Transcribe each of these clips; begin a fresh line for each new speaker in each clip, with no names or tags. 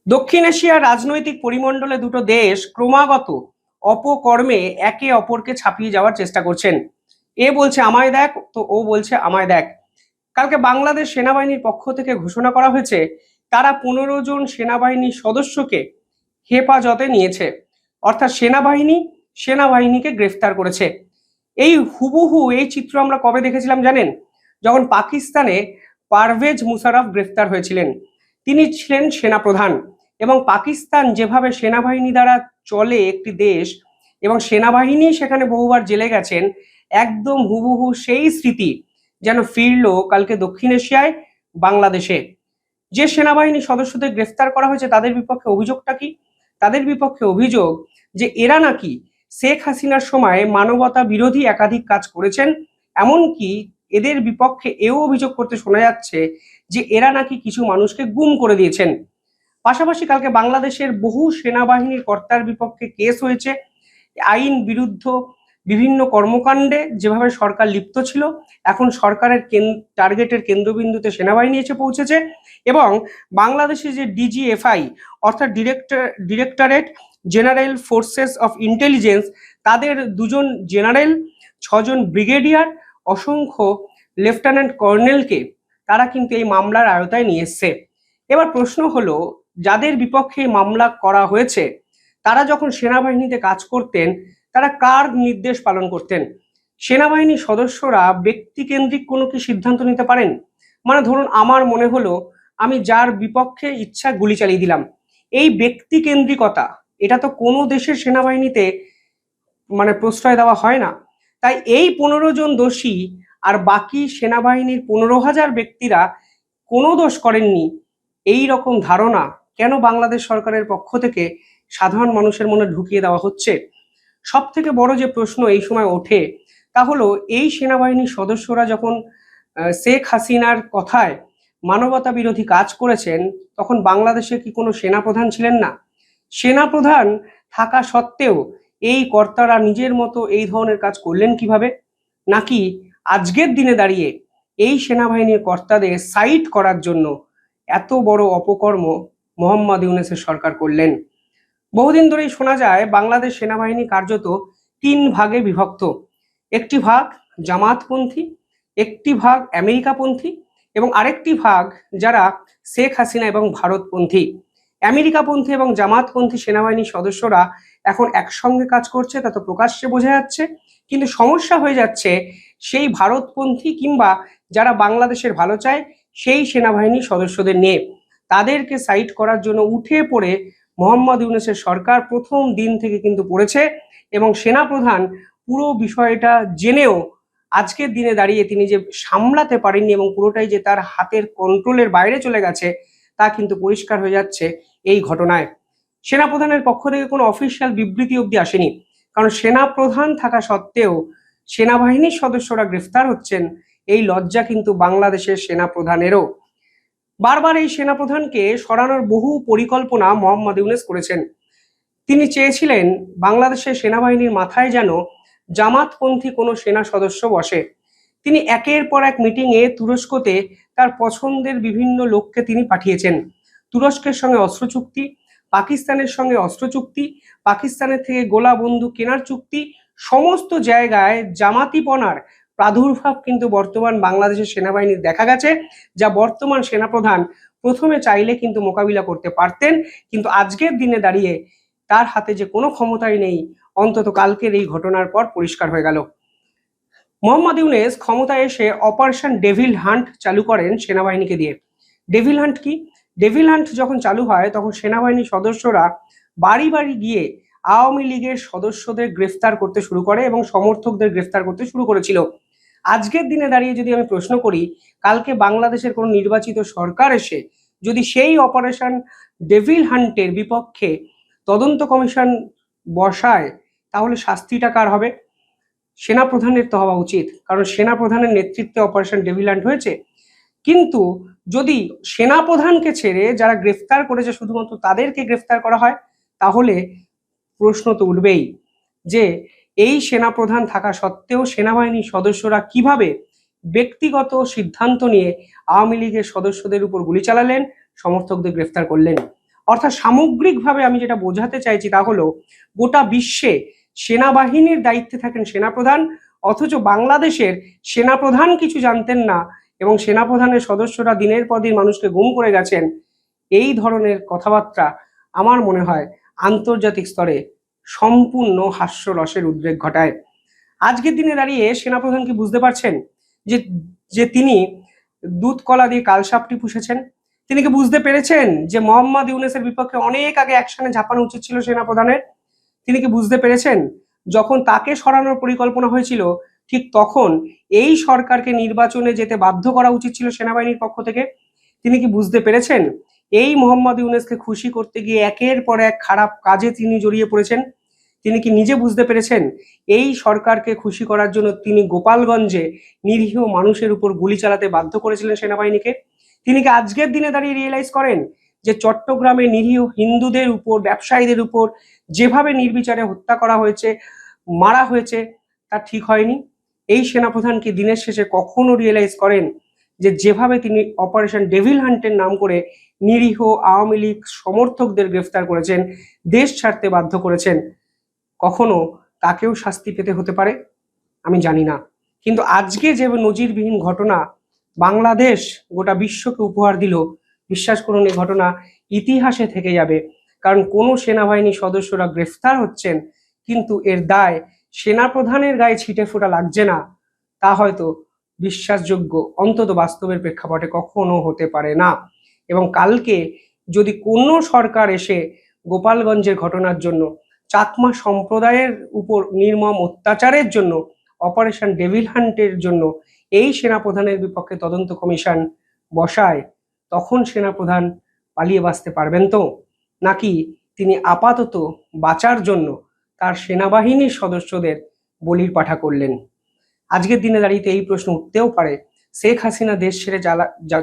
দক্ষিণ এশিয়ার রাজনৈতিক পরিমণ্ডলে দুটো দেশ ক্রমাগত অপকর্মে একে অপরকে ছাপিয়ে যাওয়ার চেষ্টা করছেন। এ বলছে আমায় দেখ, তো ও বলছে আমায় দেখ। কালকে বাংলাদেশ সেনাবাহিনীর পক্ষ থেকে ঘোষণা করা হয়েছে তারা 15 জন সেনাবাহিনীর সদস্যকে হেফাজতে নিয়েছে, অর্থাৎ সেনাবাহিনীকে গ্রেফতার করেছে। এই হুবহু এই চিত্র আমরা কবে দেখেছিলাম জানেন? যখন পাকিস্তানে পারভেজ মুশারফ গ্রেফতার হয়েছিলেন। তিনি ছিলেন সেনাপ্রধান, এবং পাকিস্তান যেভাবে সেনাবাহিনী দ্বারা চলে একটি দেশ, এবং সেনাবাহিনী সেখানে বহুবার জেলে গেছেন, একদম হুবহু সেই স্মৃতি যেন ফিরলো কালকে দক্ষিণ এশিয়ায় বাংলাদেশে। যে সেনাবাহিনী সদস্যদের গ্রেফতার করা হয়েছে তাদের বিপক্ষে অভিযোগটা কি? তাদের বিপক্ষে অভিযোগ যে এরা নাকি শেখ হাসিনার সময় মানবতা বিরোধী একাধিক কাজ করেছেন। এমনকি এদের বিপক্ষে এও অভিযোগ করতে শোনা যাচ্ছে যে এরা নাকি কিছু মানুষকে গুম করে দিয়েছেন। পাশাপাশি কালকে বাংলাদেশের বহু সেনাবাহিনীর কর্তার বিপক্ষে কেস হয়েছে। আইন বিরুদ্ধ বিভিন্ন কর্মকাণ্ডে যেভাবে সরকার লিপ্ত ছিল, এখন সরকারের টার্গেটের কেন্দ্রবিন্দুতে সেনাবাহিনী এসে পৌঁছেছে। এবং বাংলাদেশে যে ডিজিএফআই অর্থাৎ directorate general forces of intelligence, তাদের 2জন জেনারেল, 6জন ব্রিগেডিয়ার, অসংখ্য লেফটেন্যান্ট কর্নেলকে তারা কিন্তু এই মামলার আওতায় নিয়ে এসছে। এবার প্রশ্ন হলো, যাদের বিপক্ষে মামলা করা হয়েছে তারা যখন সেনাবাহিনীতে কাজ করতেন তারা কার নির্দেশ পালন করতেন? সেনাবাহিনীর সদস্যরা ব্যক্তিকেন্দ্রিক কোনো কি সিদ্ধান্ত নিতে পারেন? মানে ধরুন আমার মনে হলো আমি যার বিপক্ষে ইচ্ছা গুলি চালিয়ে দিলাম, এই ব্যক্তিকেন্দ্রিকতা এটা তো কোনো দেশের সেনাবাহিনীতে মানে প্রশ্রয় দেওয়া হয় না। তাই এই 15 জন দোষী আর বাকি সেনাবাহিনীর 15,000 ব্যক্তিরা কোনো দোষ করেননি, এই রকম ধারণা কেন বাংলাদেশ সরকারের পক্ষ থেকে সাধারণ মানুষের মনে ঢুকিয়ে দেওয়া হচ্ছে? সব থেকে বড় যে প্রশ্ন এই সময় ওঠে তা হলো, এই সেনাবাহিনীর সদস্যরা যখন শেখ হাসিনার কথায় মানবতা বিরোধী কাজ করেছেন তখন বাংলাদেশে কি কোনো সেনাপ্রধান ছিলেন না? সেনাপ্রধান থাকা সত্ত্বেও এই কর্তারা নিজের মতো এই ধরনের কাজ করলেন কিভাবে? নাকি আজকের দিনে দাঁড়িয়ে এই সেনাবাহিনীর কর্তাদের সাইড করার জন্য এত বড় অপকর্ম মোহাম্মদ ইউনূসের সরকার করলেন? বহুদিন ধরেই শোনা যায় বাংলাদেশ সেনাবাহিনী কার্যত 3 ভাগে বিভক্ত। একটি ভাগ জামাতপন্থী, একটি ভাগ আমেরিকাপন্থী, এবং আরেকটি ভাগ যারা শেখ হাসিনা এবং ভারতপন্থী। আমেরিকাপন্থী এবং জামাতপন্থী সেনাবাহিনীর সদস্যরা এখন একসঙ্গে কাজ করছে, তা তো প্রকাশ্যে বোঝা যাচ্ছে। কিন্তু সমস্যা হয়ে যাচ্ছে সেই ভারতপন্থী কিংবা যারা বাংলাদেশের ভালো চায় সেই সেনাবাহিনীর সদস্যদের নিয়ে। তাদেরকে সাইড করার জন্য উঠে পড়ে মোহাম্মদ ইউনূসের সরকার প্রথম দিন থেকে কিন্তু পড়েছে, এবং সেনাপ্রধান পুরো বিষয়টা জেনেও আজকের দিনে দাঁড়িয়ে তিনি যে সামলাতে পারেননি এবং পুরোটাই যে তার হাতের কন্ট্রোলের বাইরে চলে গেছে তা কিন্তু পরিষ্কার হয়ে যাচ্ছে এই ঘটনায়। সেনাপ্রধানের পক্ষ থেকে কোনো অফিসিয়াল বিবৃতি অবধি আসেনি, কারণ সেনাপ্রধান থাকা সত্ত্বেও সেনাবাহিনীর সদস্যরা গ্রেফতার হচ্ছেন, এই লজ্জা কিন্তু বাংলাদেশের সেনাপ্রধানেরও। বারবার এই সেনাপ্রধানকে সরানোর বহু পরিকল্পনা মোহাম্মদ ইউনূস করেছেন। তিনি চেয়েছিলেন বাংলাদেশের সেনাবাহিনীর মাথায় যেন জামাতপন্থী কোনো সেনা সদস্য বসে। তিনি একের পর এক মিটিংয়ে তুরস্কতে তার পছন্দের বিভিন্ন লোককে তিনি পাঠিয়েছেন। তুরস্কের সঙ্গে অস্ত্র চুক্তি, পাকিস্তানের সঙ্গে অস্ত্র চুক্তি, পাকিস্তানের থেকে গোলা বন্দুক কেনার চুক্তি, সমস্ত জায়গায় জামাতিপনার প্রাদুর্ভাব কিন্তু বর্তমান বাংলাদেশের সেনাবাহিনীর দেখা গেছে, যা বর্তমান সেনাপ্রধান প্রথমে চাইলে কিন্তু মোকাবিলা করতে পারতেন, কিন্তু আজকের দিনে দাঁড়িয়ে তার হাতে যে কোনো ক্ষমতাই নেই, অন্তত কালকের এই ঘটনার পর পরিষ্কার হয়ে গেল। মোহাম্মদ ইউনূস ক্ষমতায় এসে অপারেশন ডেভিল হান্ট চালু করেন সেনাবাহিনীকে দিয়ে। ডেভিল হান্ট কি? ডেভিল হান্ট যখন চালু হয় তখন সেনাবাহিনীর সদস্যরা বাড়ি বাড়ি গিয়ে আওয়ামী লীগের সদস্যদের গ্রেফতার করতে শুরু করে এবং সমর্থকদের গ্রেফতার করতে শুরু করেছিল। আজকের দিনে দাঁড়িয়ে যদি আমি প্রশ্ন করি, কালকে বাংলাদেশের কোনো নির্বাচিত সরকার এসে যদি সেই অপারেশন ডেভিল হান্টের বিপক্ষে তদন্ত কমিশন বসায়, তাহলে শাস্তিটা কার হবে? সেনাপ্রধানের তো হওয়া উচিত, কারণ সেনাপ্রধানের নেতৃত্বে অপারেশন ডেভিল হান্ট হয়েছে। কিন্তু যদি সেনাপ্রধানকে ছেড়ে যারা গ্রেফতার করেছে শুধুমাত্র তাদেরকে গ্রেফতার করা হয়, তাহলে প্রশ্ন তো উঠবেই যে এই সেনাপ্রধান থাকা সত্ত্বেও সেনাবাহিনীর সদস্যরা কিভাবে ব্যক্তিগত সিদ্ধান্ত নিয়ে আওয়ামী লীগের সদস্যদের উপর গুলি চালালেন, সমর্থকদের গ্রেফতার করলেন। অর্থাৎ সামগ্রিকভাবে আমি যেটা বোঝাতে চাইছি তা হলো গোটা বিশ্বে সেনাবাহিনীর দায়িত্বে থাকেন সেনাপ্রধান, অথচ বাংলাদেশের সেনাপ্রধান কিছু জানতেন না এবং সেনাপ্রধানের সদস্যরা দিনের পর দিন মানুষকে গুম করে গেছেন। এই ধরনের কথাবার্তা আমার মনে হয় আন্তর্জাতিক স্তরে সম্পূর্ণ হাস্যরসের উদ্রেক ঘটায়। আজকের দিনে দাঁড়িয়ে সেনাপ্রধান কি বুঝতে পারছেন যে যে তিনি দুধ কলা দিয়ে কালসাপটি পুষেছেন? তিনি কি বুঝতে পেরেছেন যে মোহাম্মদ ইউনূসের বিপক্ষে অনেক আগে অ্যাকশনে ঝাঁপানো উচিত ছিল সেনাপ্রধানের? তিনি কি বুঝতে পেরেছেন যখন তাকে সরানোর পরিকল্পনা হয়েছিল ঠিক তখন এই সরকারকে নির্বাচনে যেতে বাধ্য করা উচিত ছিল সেনাবাহিনীর পক্ষ থেকে? তিনি কি বুঝতে পেরেছেন এই মোহাম্মদ ইউনূসকে খুশি করতে গিয়ে একের পর এক খারাপ কাজে তিনি জড়িয়ে পড়েছেন? তিনি কি নিজে বুঝতে পেরেছেন এই সরকারকে খুশি করার জন্য তিনি গোপালগঞ্জে নিরীহ মানুষের উপর গুলি চালাতে বাধ্য করেছিলেন সেনাবাহিনীকে? তিনি কি আজকের দিনে দাঁড়িয়ে রিয়েলাইজ করেন যে চট্টগ্রামে নিরীহ হিন্দুদের উপর, ব্যবসায়ীদের উপর যেভাবে নির্বিচারে হত্যা করা হয়েছে, মারা হয়েছে, তা ঠিক হয়নি? এই সেনাপ্রধান কি দিনের শেষে কখনো রিয়েলাইজ করেন যে যেভাবে তিনি অপারেশন ডেভিল হান্টের নাম করে নিরীহ আওয়ামী লীগ সমর্থকদের গ্রেফতার করেছেন, দেশ ছাড়তে বাধ্য করেছেন, কখনো তাকেও শাস্তি পেতে হতে পারে? আমি জানি না, কিন্তু আজকে যে নজিরবিহীন ঘটনা বাংলাদেশ গোটা বিশ্বকে উপহার দিল, বিশ্বাস করুন এই ঘটনা ইতিহাসে থেকে যাবে। কারণ কোনো সেনাবাহিনী সদস্যরা গ্রেফতার হচ্ছেন কিন্তু এর দায় সেনাপ্রধানের গায়ে ছিটে ফোটা লাগছে না, তা হয়তো বিশ্বাসযোগ্য, অন্তত বাস্তবের প্রেক্ষাপটে কখনো হতে পারে না। এবং কালকে যদি কোনো সরকার এসে গোপালগঞ্জের ঘটনার জন্য, চাকমা সম্প্রদায়ের উপর নির্মম অত্যাচারের জন্য, অপারেশন ডেভিল হান্টের জন্য এই সেনাপ্রধানের বিপক্ষে তদন্ত কমিশন বসায়, তখন সেনাপ্রধান পালিয়ে বাঁচতে পারবেন তো? নাকি তিনি আপাতত বাঁচার জন্য তার সেনাবাহিনীর সদস্যদের বলির পাঠা করলেন? আজকের দিনে দাঁড়িয়ে এই প্রশ্ন উঠতেও পারে, শেখ হাসিনা দেশ ছেড়ে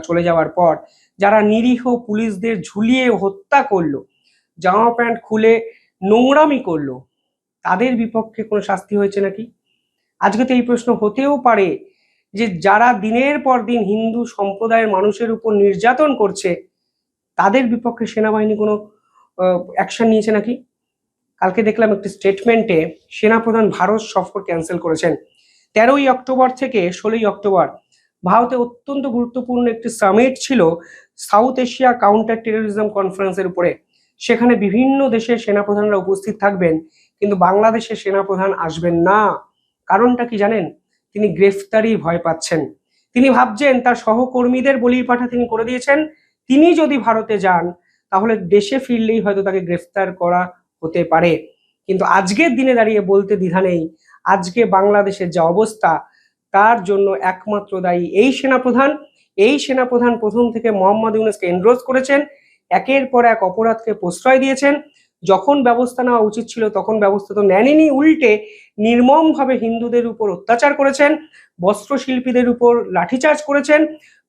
চলে যাওয়ার পর যারা নিরীহ পুলিশদের ঝুলিয়ে হত্যা করলো, জামা প্যান্ট খুলে নোংরামি করলো, তাদের বিপক্ষে কোনো শাস্তি হয়েছে নাকি? আজকে তো এই প্রশ্ন হতেও পারে যে যারা দিনের পর দিন হিন্দু সম্প্রদায়ের মানুষের উপর নির্যাতন করছে, তাদের বিপক্ষে সেনাবাহিনী কোনো অ্যাকশন নিয়েছে নাকি? কালকে দেখলাম একটি স্টেটমেন্টে সেনাপ্রধান ভারত সফর ক্যান্সেল করেছেন। 13ই অক্টোবর থেকে 16ই অক্টোবর ভারতে অত্যন্ত গুরুত্বপূর্ণ একটি সামিট ছিল সাউথ এশিয়া কাউন্টার টেরোরিজম কনফারেন্সের উপরে। সেখানে বিভিন্ন দেশের সেনাপ্রধানরা উপস্থিত থাকবেন, কিন্তু বাংলাদেশের সেনাপ্রধান আসবেন না। কারণটা কি জানেন? তিনি গ্রেফতারির ভয় পাচ্ছেন। তিনি ভাবছেন তার সহকর্মীদের বলির পাঠা তিনি করে দিয়েছেন, তিনি যদি ভারতে যান তাহলে দেশে ফিরলেই হয়তো তাকে গ্রেফতার করা হতে পারে। কিন্তু আজকের দিনে দাঁড়িয়ে বলতে দ্বিধা নেই, আজকে বাংলাদেশের যে অবস্থা তার জন্য একমাত্র দায়ী এই সেনাপ্রধান। এই সেনাপ্রধান প্রথম থেকে মোহাম্মদ ইউনূসকে এনরোজ করেছেন, একের পর এক অপরাধকে প্রশ্রয় দিয়েছেন। যখন ব্যবস্থা নেওয়া উচিত ছিল তখন ব্যবস্থা তো নেননি, উল্টে নির্মমভাবে হিন্দুদের উপর অত্যাচার করেছেন, বস্ত্রশিল্পীদের উপর লাঠিচার্জ করেছেন,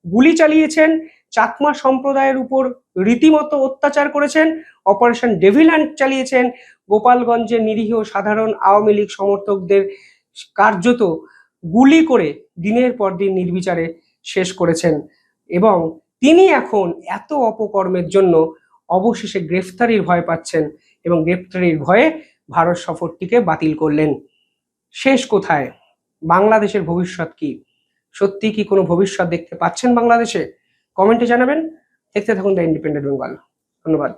গুলি চালিয়েছেন, চাকমা সম্প্রদায়ের উপর রীতিমতো অত্যাচার করেছেন, অপারেশন ডেভিল হান্ট চালিয়েছেন, গোপালগঞ্জের নিরীহ সাধারণ আওয়ামী লীগ সমর্থকদের কার্যত গুলি করে দিনের পর দিন নির্বিচারে শেষ করেছেন। এবং তিনি এখন এত অপকর্মের জন্য অবশেষে গ্রেফতারির ভয় পাচ্ছেন এবং গ্রেফতারির ভয়ে ভারত সফরটিকে বাতিল করলেন। শেষ কোথায়? বাংলাদেশের ভবিষ্যৎ কি? সত্যি কি কোনো ভবিষ্যৎ দেখতে পাচ্ছেন বাংলাদেশে? কমেন্টে জানাবেন। দেখতে থাকুন দ্য ইন্ডিপেন্ডেন্ট বেঙ্গল। ধন্যবাদ।